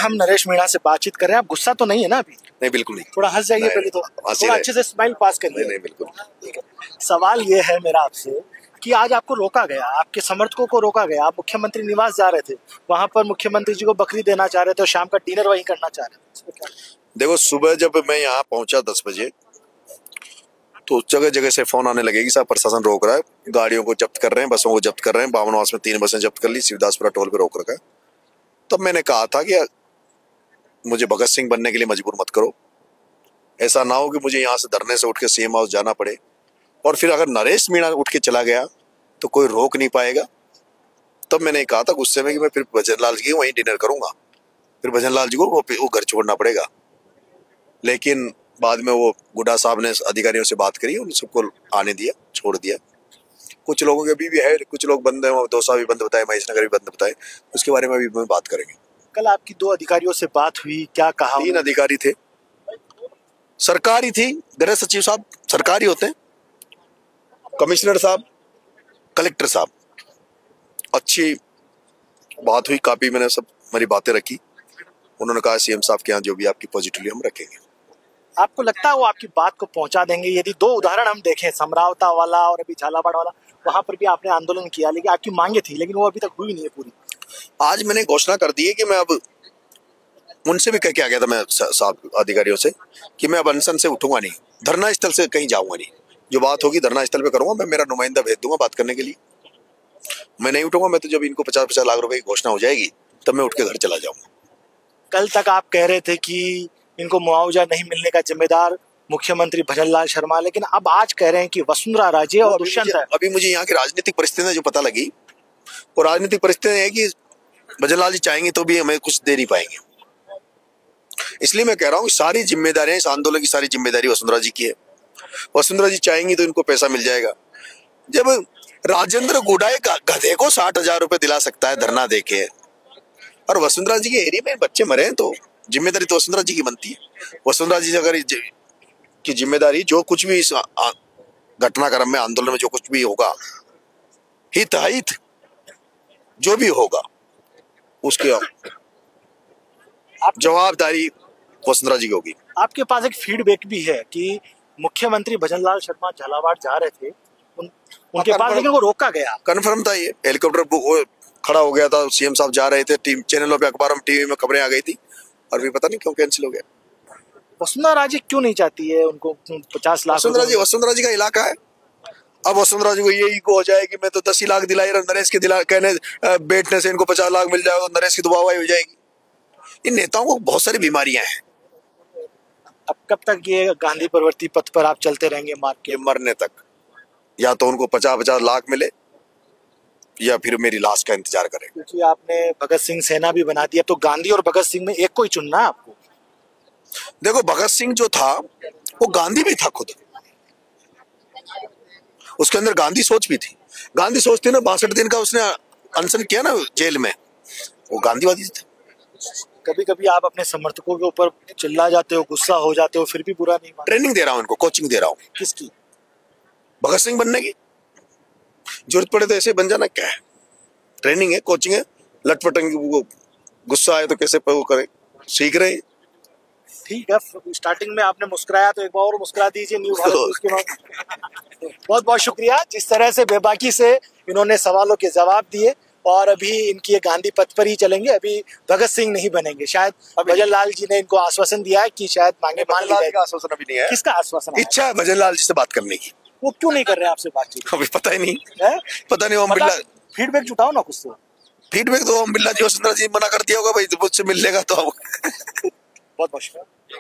हम नरेश मीणा से बातचीत कर रहे हैं। आप गुस्सा तो नहीं है ना अभी? नहीं, बिल्कुल नहीं। थोड़ा हंस जाइए पहले तो, थोड़ा अच्छे से स्माइल पास करिए। नहीं, बिल्कुल। ठीक है। सवाल ये है मेरा आपसे कि आज आपको रोका गया, आपके समर्थकों को रोका गया। आप मुख्यमंत्री निवास जा रहे थे, वहां पर मुख्यमंत्री जी को बकरी देना चाह रहे थे और शाम का डिनर वहीं करना चाह रहे थे। देखो, सुबह जब मैं यहाँ पहुंचा 10 बजे, तो जगह जगह से फोन आने लगे कि साहब प्रशासन रोक रहा है, गाड़ियों को जब्त कर रहे हैं, बसों को जब्त कर रहे हैं। बावनवास में 3 बसें जब्त कर ली, शिवदासपुरा टोल पे रोक रखा है। तब मैंने कहा था कि मुझे भगत सिंह बनने के लिए मजबूर मत करो। ऐसा ना हो कि मुझे यहाँ से धरने से उठ के सीएम हाउस जाना पड़े, और फिर अगर नरेश मीणा उठ के चला गया तो कोई रोक नहीं पाएगा। तब मैंने कहा था गुस्से में कि मैं फिर भजनलाल जी वहीं डिनर करूंगा, फिर भजनलाल जी को वो घर छोड़ना पड़ेगा। लेकिन बाद में वो गुड्डा साहब ने अधिकारियों से बात करी, उन सबको आने दिया, छोड़ दिया। कुछ लोगों के अभी भी है, कुछ लोग बंद है, दौसा भी बंद बताए, महेश नगर भी बंद बताए, उसके बारे में भी बात करेंगे। कल आपकी 2 अधिकारियों से बात हुई, क्या कहा? 3 अधिकारी थे, सरकारी थी। गृह सचिव साहब सरकारी होते हैं, कमिश्नर साहब, कलेक्टर साहब। अच्छी बात हुई, काफी मैंने सब मेरी बातें रखी। उन्होंने कहा सीएम साहब के यहाँ जो भी आपकी पॉजिटिवली हम रखेंगे। आपको लगता है वो आपकी बात को पहुंचा देंगे? यदि 2 उदाहरण हम देखें, समरावता वाला और अभी झालावाड़ वाला, वहां पर भी आपने आंदोलन किया, लेकिन आपकी मांगे थी, लेकिन वो अभी तक हुई नहीं है पूरी। आज मैंने घोषणा कर दी है कि मैं अब, उनसे भी कह के आ गया था मैं साहब अधिकारियों से, कि मैं अब अनशन से उठूंगा नहीं, धरना स्थल से कहीं जाऊंगा नहीं। जो बात होगी धरना स्थल पे करूंगा। मैं मेरा नुमाइंदा भेज दूंगा बात करने के लिए। मैं नहीं उठूंगा। मैं तो जब इनको 50-50 लाख रुपए की घोषणा हो जाएगी तब मैं उठ के घर चला जाऊंगा। कल तक आप कह रहे थे कि इनको मुआवजा नहीं मिलने का जिम्मेदार मुख्यमंत्री भजनलाल शर्मा, लेकिन अब आज कह रहे हैं कि वसुंधरा राजे और दुष्यंत है। अभी मुझे यहाँ की राजनीतिक परिस्थितियां जो पता लगी, वो राजनीतिक परिस्थितियां है कि भजनलाल जी चाहेंगे तो भी हमें कुछ दे नहीं पाएंगे। इसलिए मैं कह रहा हूँ सारी जिम्मेदारियां, इस आंदोलन की सारी जिम्मेदारी वसुंधरा जी की है। वसुंधरा जी चाहेंगी तो इनको पैसा मिल जाएगा। जब राजेंद्र गुडाए गधे को 60,000 रुपए दिला सकता है धरना देके, और वसुंधरा जी के एरिया में बच्चे मरे हैं, तो जिम्मेदारी तो वसुंधरा जी की बनती है। वसुंधरा जी अगर की जिम्मेदारी, जो कुछ भी इस घटनाक्रम में, आंदोलन में जो कुछ भी होगा, हित अहित जो भी होगा, उसकी जवाबदारी वसुंधरा जी की होगी। आपके पास एक फीडबैक भी है कि मुख्यमंत्री भजनलाल शर्मा झालावाड़ जा रहे थे, उनके पास, लेकिन वो रोका गया। कन्फर्म था, ये हेलीकॉप्टर बुक खड़ा हो गया था, सीएम साहब जा रहे थे, टीम चैनलों पे, अखबारों में, टीवी में खबरें आ गई थी, और भी पता नहीं क्यों कैंसिल हो गया। वसुंधरा राजे क्यों नहीं चाहती है उनको 50 लाख? वसुंधरा जी का इलाका है। अब वसुंधरा जी को ये ईगो हो जाए कि मैं तो 10 लाख दिलाई, नरेश के कहने बैठने से इनको 50 लाख मिल जाएगा, तो नरेश की दुआवाई हो जाएगी। इन नेताओं को बहुत सारी बीमारियां हैं। अब कब तक ये गांधी प्रवृत्ति पथ पर आप चलते रहेंगे मार के? मरने तक। या तो उनको 50-50 लाख मिले, या फिर मेरी लाश का इंतजार करें। क्योंकि आपने भगत सिंह सेना भी बना दिया, तो गांधी और भगत सिंह में एक को ही चुनना है आपको। देखो, भगत सिंह जो था वो गांधी भी था खुद, उसके अंदर गांधी सोच भी थी। गांधी सोच थी ना, 62 दिन का उसने अनशन किया ना जेल में, वो गांधीवादी था। कभी कभी आप अपने समर्थकों के ऊपर चिल्ला जाते हो, गुस्सा हो जाते हो, फिर भी बुरा नहीं मानते। ट्रेनिंग दे रहा हूँ इनको, कोचिंग दे रहा हूँ। किसकी? भगत सिंह बनने की। जरूरत पड़े तो ऐसे बन जाना, क्या है, ट्रेनिंग है, कोचिंग है। लटपटेंगे, वो गुस्सा आए तो कैसे वो करे, सीख रहे हैं। ठीक है, स्टार्टिंग में आपने मुस्कुराया तो एक बार और मुस्कुरा दीजिए न्यू भारत न्यूज़ के बाद। बहुत बहुत शुक्रिया, जिस तरह से बेबाकी से इन्होंने सवालों के जवाब दिए, और अभी इनकी ये गांधी पथ पर ही चलेंगे। अभी भगत सिंह नहीं बनेंगे। शायद भजनलाल जी ने इनको आश्वासन दिया है कि शायद मांगे मान ली जाएगी। आश्वासन अभी नहीं है। किसका आश्वासन? इच्छा है भजनलाल जी से बात करने की। वो क्यों नहीं कर रहे आपसे बातचीत? अभी पता ही नहीं है? पता नहीं। ओम बिरला फीडबैक जुटाओ ना कुछ तो। फीडबैक तो ओम बिरला जी, वसुंधरा जी मना कर दिया होगा भाई, मुझसे मिल लेगा तो। बहुत बहुत शुक्रिया।